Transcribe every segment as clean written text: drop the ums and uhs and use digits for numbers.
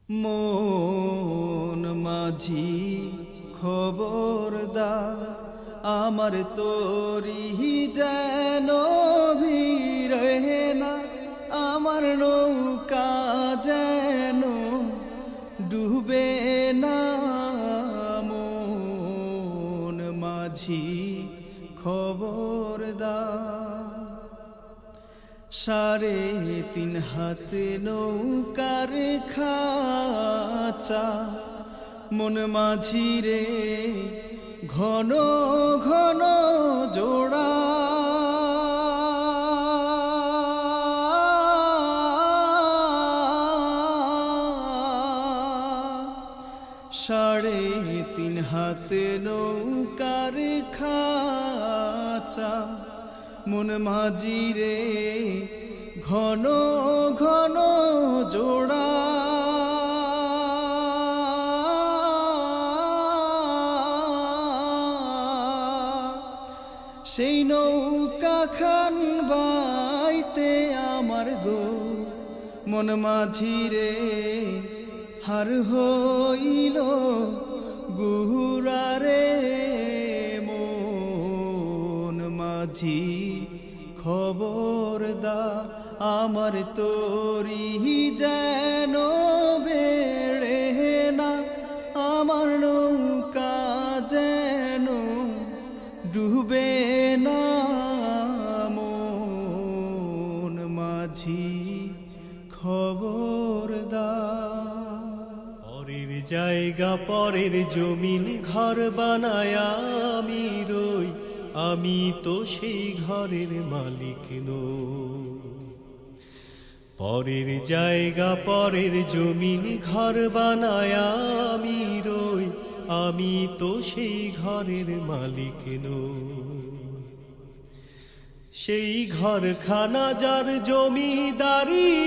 মন মাঝি খবরদার, আমার তোরি যেন ভিড়ে না, আমার নৌকা যেন ডুবে না। মন মাঝি খবরদার, 3.5 হাত নৌকার খাঁচা, মন মাঝি রে ঘন ঘন জোড়া। সাড়ে 3 হাত নৌকার খাঁচা, মন মাঝি রে ঘন ঘন জোড়া। সেই নৌকা খান বাইতে আমার গো মন মাঝি রে হার হইল গুহুরা রে। মন মাঝি খবরদার, আমার তোরি যেন বেড়ে না, আমার নৌকা যেন ডুবে না। মন মাঝি খবরদার, পরের জায়গা পরের জমিন ঘর বানায় আমি রই, আমি তো সেই ঘরের মালিক নই। পরের জায়গা পরের জমিন ঘর বানায় আমি রই, আমি তো সেই ঘরের মালিক নই। সেই ঘরখানা যার জমিদারি,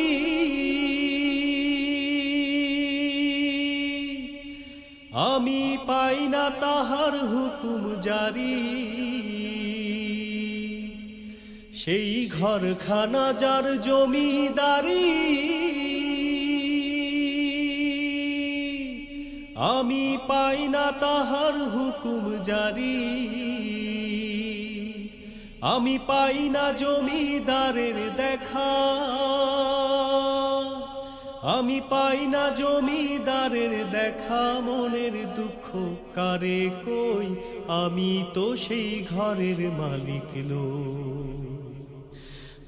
আমি পাই না তাহার হুকুম জারি। সেই ঘরখানা যার জমিদারি, আমি পাই না তাহার হুকুম জারি। আমি পাই না জমিদারের দেখা, আমি পাই না জমিদারের দেখা। মনের দুঃখ কারে কই, আমি তো সেই ঘরের মালিক নই।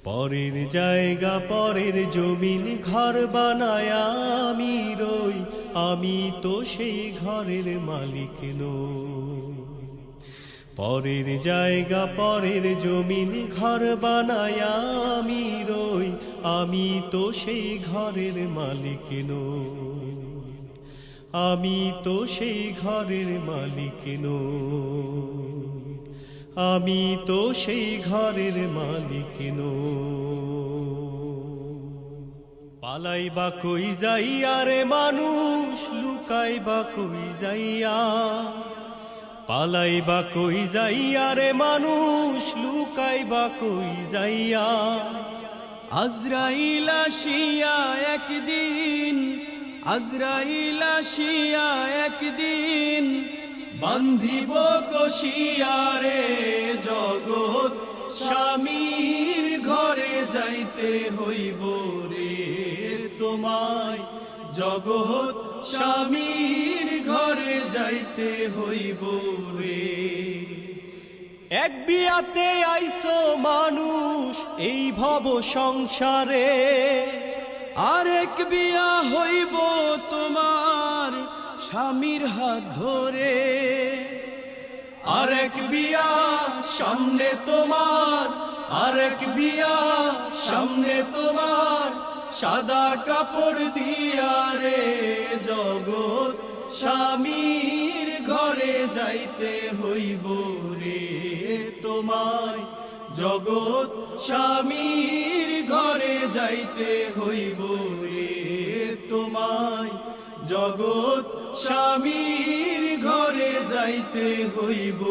পরের জায়গা পরের জমিন ঘর বানায় আমি রই, আমি তো সেই ঘরের মালিক নই। পরের জায়গা পরের জমিন ঘর বানায় আমি রই, আমি তো সেই ঘরের মালিক নই। আমি তো সেই ঘরের মালিক নই, আমি তো সেই ঘরের মালিক নই। পালাইবা কই যাইয়া রে মানুষ, লুকাইবা কই যাইয়া। পালাইবা কই যাইয়া রে মানুষ, লুকাইবা কই যাইয়া। আজরাইল আসিয়া একদিন, আজরাইল আসিয়া একদিন, বান্ধিব কষিয়া রে জগৎ স্বামীর ঘরে যাইতে হইব রে তোমায়। জগৎ স্বামীর ঘরে যাইতে হইব রে। এক বিয়াতে আইসো মানুষ এই ভব সংসারে, আরেক বিয়া হইব তোমার স্বামীর হাত ধরে। আরেক বিয়া সামনে তোমার, আরেক বিয়া সামনে তোমার। সাদা কাপড় দিয়া রে জগৎ স্বামীর ঘরে যাইতে হইব রে তোমায়। জগৎ স্বামীর ঘরে যাইতে হইব রে তোমায়। জগৎ স্বামীর ঘরে যাইতে হইব